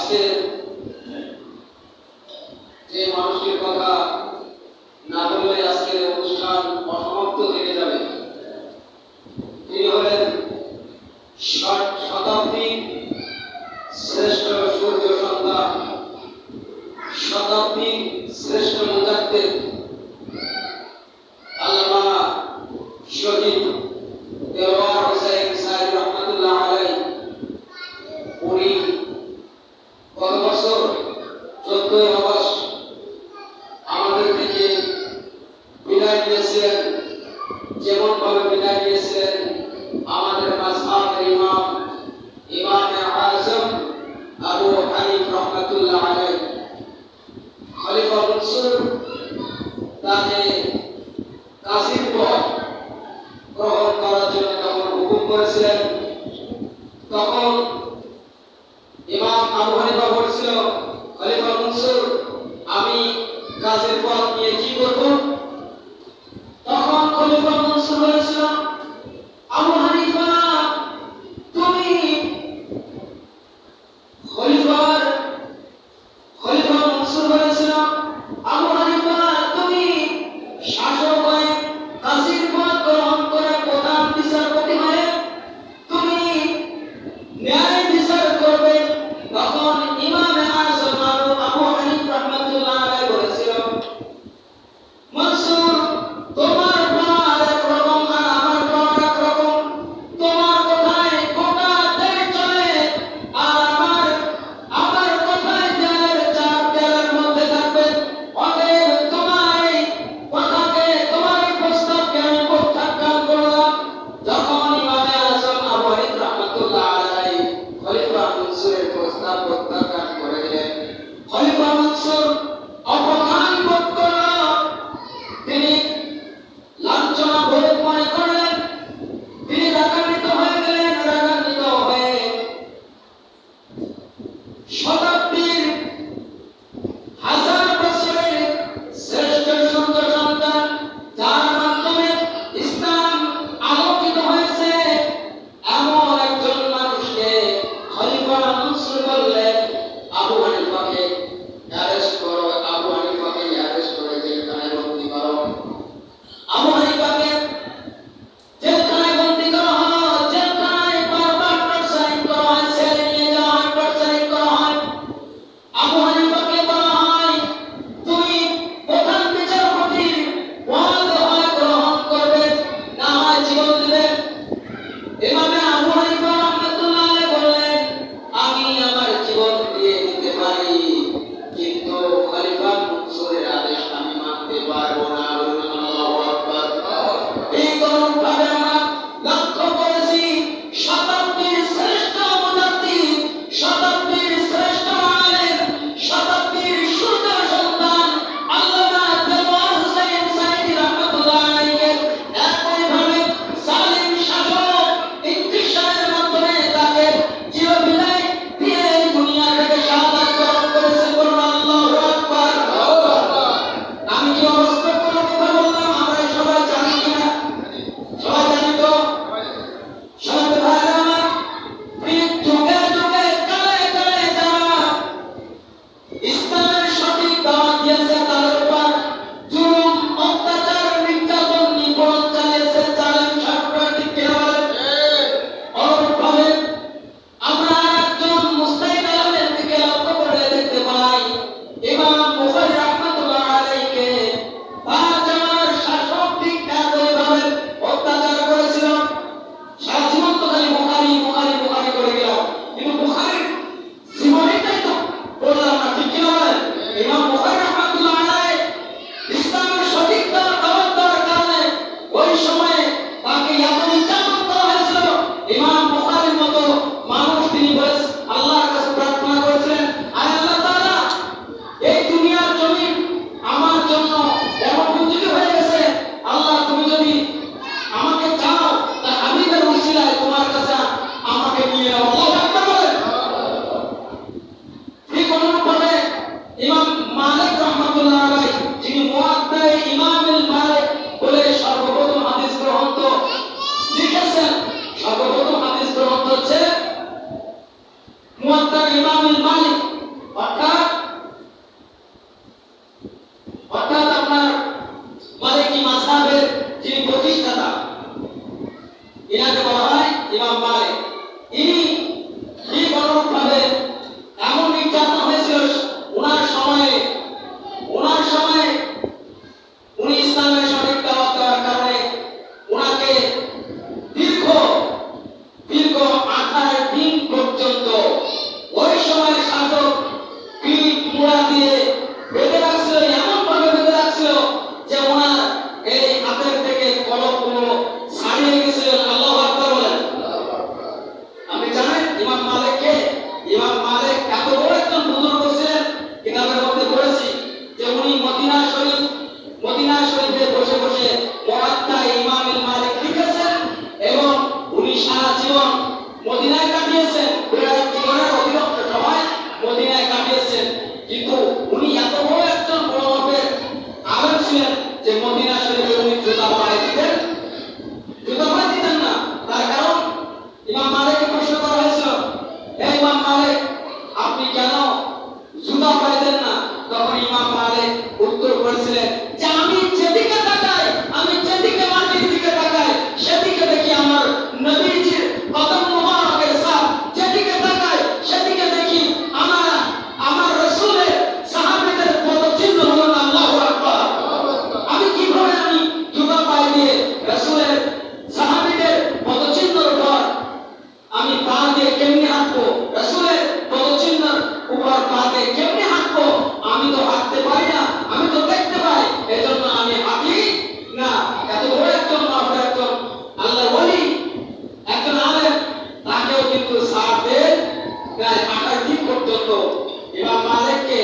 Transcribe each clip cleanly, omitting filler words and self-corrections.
আজকে যে মানুষটির কথা না বললে আজকের অনুষ্ঠান অসমাপ্ত থেকে যাবে, তিনি হলেন শতাব্দীর শ্রেষ্ঠ সূর্য সন্তান, শতাব্দীর শ্রেষ্ঠ মুজাদ্দিদ আল্লামা শহীদ দেওয়ার হোসেন সাহেব রহমাতুল্লাহ আলাইহি। উনি গত বছর 14ই আগস্ট আমাদের থেকে বিদায় নিয়েছিলেন। যেমন ভাবে বিদায় নিয়েছিলেন আমাদের মাযহাবের ইমামে আযম আবু হানিফা রহমাতুল্লাহ আলাইহি। খলিফা মনসুর তাকে কাজীর পদ গ্রহণ করার জন্য যখন হুকুম করেছিলেন, তখন ইমাম আবু হানিফা বলেছিল, খলিফা মনসুর, আমি কাজীর পদ নিয়ে কি করব? তখন খলিফা মনসুর বলেছিল, আবু হানিফা, তুমি খলিফা মনসুর বলেছিল, আবু হানিফা, তুমি শাসক হয়ে কাজীর পদ গ্রহণ করে প্রধান বিচারপতি হয়ে তুমি ন্যায় বিচার করবে। তখন ইমামে আযম আবু হানিফা রহমাতুল্লাহ আলাইহি বলেছিল, মনসুর, তোমার পদ একরকম আর আমার পদ একরকম। তোমার কথায় গোটা দেশ চলে আর আমার কথায় দেশের চার দেয়ালের মধ্যে থাকবে। অতএব তোমার এই কথাকে, তোমার এই প্রস্তাবকে আমি প্রত্যাখ্যান করলাম। যখন ইমামে আযম আবু হানিফা রহমাতুল্লাহ আলাইহি খলিফা মনসুরের প্রস্তাব প্রত্যাখ্যান করে দিলেন, খলিফা মনসুর অপমান বোধ করল। তিনি লাঞ্ছনা ভোগ মনে করলেন। তিনি রাগান্বিত হয়ে গেলেন। রাগান্বিত হয়ে শতাব্দীর হাজার বছরের শ্রেষ্ঠ সুন্দর সন্তান, যার মাধ্যমে ইসলাম আলোকিত হয়েছে, এমন একজন মানুষকে খলিফা মনসুর বললেন, আবু হানিফাকে অ্যারেস্ট করো, আবু হানিফাকে অ্যারেস্ট করে জেলখানায় বন্দী করো। আবু হানিফাকে জেলখানায় বন্দী করা হলো। জেলখানায় বারবার টর্চারিং করা হয়, ছেলে নিয়ে যাওয়া হয়, টর্চারিং করা হয়। আবু হানিফাকে বলা হয়, তুমি প্রধান বিচারপতির পদ হয় গ্রহণ করবে, না হয় জীবন দেবে। ইমামে আবু হানিফা রহমাতুল্লাহ আলাইহি বললেন, আমি আমার জীবন দিয়ে দিতে পারি, কিন্তু খলিফা মনসুরের আদেশ আমি মানতে পারবো না। আল্লাহু আকবার। এই কারণে আমরা লক্ষ্য করেছি, শতাব্দীর শ্রেষ্ঠ মুজাদ্দিদ, শতাব্দীর শ্রেষ্ঠ আলেম, শতাব্দীর সূর্য সন্তান আল্লামা দেওয়ার হোসেন সাইদি রহমাতুল্লাহ আলাইহি একইভাবে জালিম শাসক ইন্তিশারের মাধ্যমে তাকে চিরবিদায় দিয়ে এই দুনিয়া থেকে শাহাদাত বরণ করেছেন। বলুন আল্লাহু আকবার। আমি কি অবাস্তব কোনো কথা বললাম? আমরা সবাই জানি কিনা? সবাই জানি তো? সবাই ভাইরা আমার, যুগে যুগে কালে কালে যারা ইসলামের সঠিক দাওয়াত দিয়েছে, তাদের উপর জুলুম, অত্যাচার, নির্যাতন, নিপীড়ন চালিয়েছে জালিম শাসকরা। ঠিক কিনা বলেন? অনুরূপভাবে আমরা একজন মুস্তাহিদ আলেমের দিকে লক্ষ্য করে দেখতে পাই, ইমাম বুখারী রাহমাতুল্লাহ আলাইহিকে তার জামানার শাসক ঠিক একইভাবে অত্যাচার করেছিল। সারা জীবন তো খালি বুখারী বুখারী বুখারী করে গেল, কিন্তু বুখারীর জীবনীটাই তো বললাম না। ঠিক কিনা বলেন? ইমাম বুখারী রাহমাতুল্লাহ আলাইহি ইসলামের সঠিক দাওয়াত দেওয়ার কারণে ওই সময়ে তাকে এত নির্যাতন করা হয়েছিল। ইমাম বুখারীর মতো মানুষ, তিনি আল্লাহর কাছে প্রার্থনা করেছিলেন, আয় আল্লাহ তাআলা, এই দুনিয়ার জমিন আমার জন্য অনুপযোগী হয়ে গেছে। আল্লাহ, তুমি যদি আমাকে চাও, তা হাবিবের উসিলায় তোমার কাছে আমাকে নিয়ে নাও। আল্লাহু আকবার বলেন। ঠিক অনুরূপভাবে ইমাম মালিক রহমাতুল্লাহ আলাইহি, যিনি মুওয়াত্তা ইমামুল মালিক বলে সর্বপ্রথম হাদিস গ্রন্থ লিখেছেন, সর্বপ্রথম হাদিস গ্রন্থ হচ্ছে মুওয়াত্তা ইমামুল মালিক। মালিক, আপনি কেন জুতা পাইতেন না? তখন ইমাম মালিক উত্তর করেছিলেন যে আমি যেদিকে তাকাই, আমি যেদিকে মাটির দিকে তাকাই, সেদিকে দেখি আমার নবীজির কদম মোবারকের ছাপ, যেদিকে তাকাই সেদিকে দেখি আমার আমার রাসূলের সাহাবীদের পদচিহ্ন। হলো না আল্লাহু আকবার। আমি কিভাবে আমি জুতা পায়ে দিয়ে রাসূলের সাহাবীদের পদচিহ্নের উপর আমি পা দিয়ে কেমনে হাঁটবো? রাসূলের পদচিহ্নের উপর পা দিয়ে কেমনে হাঁটবো? আমি তো হাঁটতে পারি না, আমি তো দেখতে পাই, এজন্য আমি হাঁটি না। এত বড় একজন মানুষ, একজন আল্লাহর ওলি, একজন আলেম, তাকেও কিন্তু ছাড় দেন প্রায় 28 দিন পর্যন্ত। ইমাম মালিককে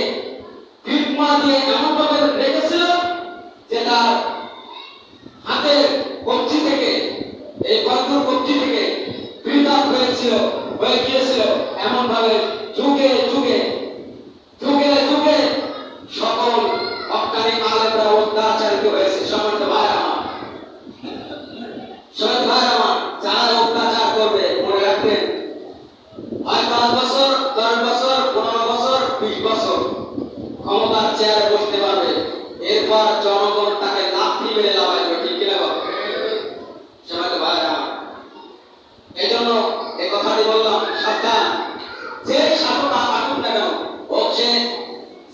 ফিটমা দিয়ে এমনভাবে রেখেছিল যে তার হাতের কবজি থেকে, এই বন্ধুর কবজি থেকে পৃথক হয়েছিল, হয়ে গিয়েছিল। এমন ভাবে যুগে যুগে যুগে যুগে সকল হক্কানি আলেমরা অত্যাচারিত হয়েছে। সম্মানিত ভাই আমার, শহীদ ভাই আমার, যারা অত্যাচার করবে মনে রাখবেন, হয় 5 বছর, 10 বছর, 15 বছর, 20 বছর ক্ষমতার চেয়ারে বসতে পারবে, এরপর জনগণ তাকে লাথি মেরে লাগাইবে। ঠিক কিনা বল? সম্মানিত ভাই আমার, এজন্য এই কথাটি বললাম, সাবধান। যে শাসক আসুক না কেন, হোক সে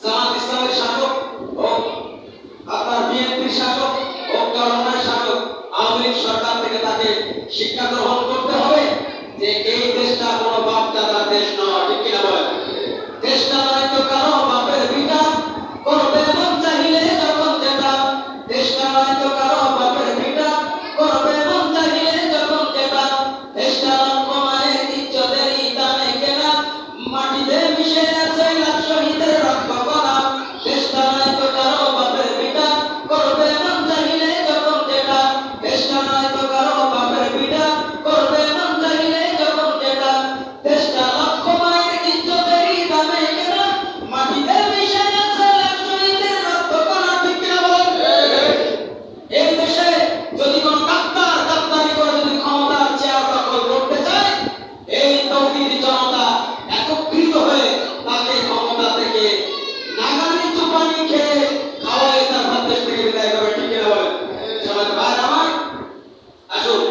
জামাত ইসলামের শাসক, হোক আপনার বিএনপির শাসক, হোক জনগণের শাসক, আওয়ামী লীগ সরকার থেকে তাকে শিক্ষা গ্রহণ করতে হবে যে এই দেশটা কোনো বাপ দাদার দেশ নয়। ঠিক কিনা বলেন? দেশটা নয় তো কারো বাপের ভিটা, করবে মন চাইলে যখন যেটা। দেশটা নয় তো কারো বাপের ভিটা, করবে মন চাইলে যখন যেটা। দেশটা রক্ত মায়ের ইজ্জতেরই দামে কেনা, মাটিতে মিশে আছে লাখ শহীদের রক্ত করা। দেশটা নয় তো কারো বাপের ভিটা, করবে মন চাইলে যখন যেটা। দেশটা নয় তো কারো বাপের ভিটা, করবে মন চাইলে যখন যেটা। দেশটা লক্ষ মায়ের ইজ্জতেরই দামে কেনা, মাটিতে মিশে আছে লাখ শহীদের রক্ত করা। ঠিক কিনা বলেন? এই দেশে যদি কোনো গাদ্দার গাদ্দারি করে যদি ক্ষমতার চেয়ার দখল করতে চায়, এই তৌহিদি জনতা একত্রিত হয়ে তাকে ক্ষমতা থেকে নাগানি চুপানি খেয়ে খাওয়াই তার দেশ থেকে বিদায় করবে। ঠিক কিনা বলেন? সবাই ভাই আমার, আসুন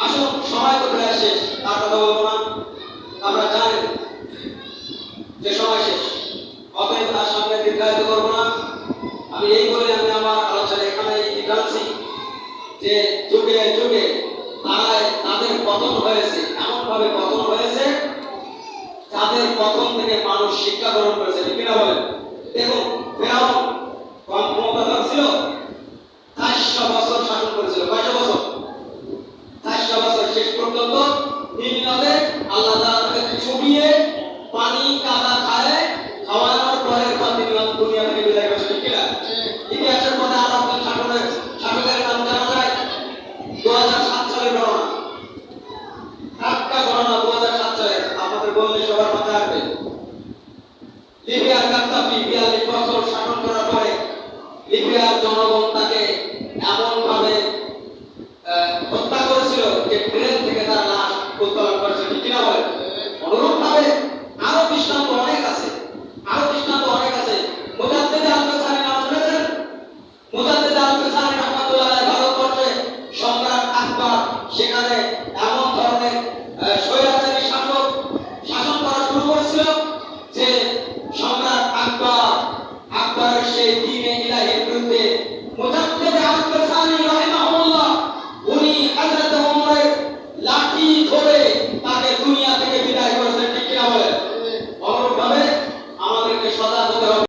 আসুন, সময় তো প্রায় শেষ, তার কথা বলবো না, আমরা জানি যে সময় শেষ, অতএব তার সামনে দীর্ঘায়িত করবো না। আমি এই বলে আমি আমার আলোচনা এখানে টানছি যে যুগে যুগে তাদের পতন হয়েছে, এমন ভাবে পতন হয়েছে যাদের পতন থেকে মানুষ শিক্ষা গ্রহণ করেছে। ঠিক কিনা বলেন? দেখুন, ফেরাউন কম ক্ষমতাধর ছিল, 400 বছর শাসন করেছিল। কয়টা বছর? 400 বছর। শেষ পর্যন্ত নীল নদে আল্লাহ তাআলাকে চুবিয়ে পানি কাদা খায়, খাওয়ানোর পরে দুনিয়া থেকে বিদায় করেছে। ঠিক কিনা? ইতিহাসের মধ্যে আর একজন শাসকের নাম জানা যায়, 2007 সালের ঘটনা, টাটকা ঘটনা। 2007 সালে আপনাদের বললে সবার মাথায় আসবে। লিবিয়ার গাদ্দাফি 42 বছর শাসন করার পরে লিবিয়ার জনগণ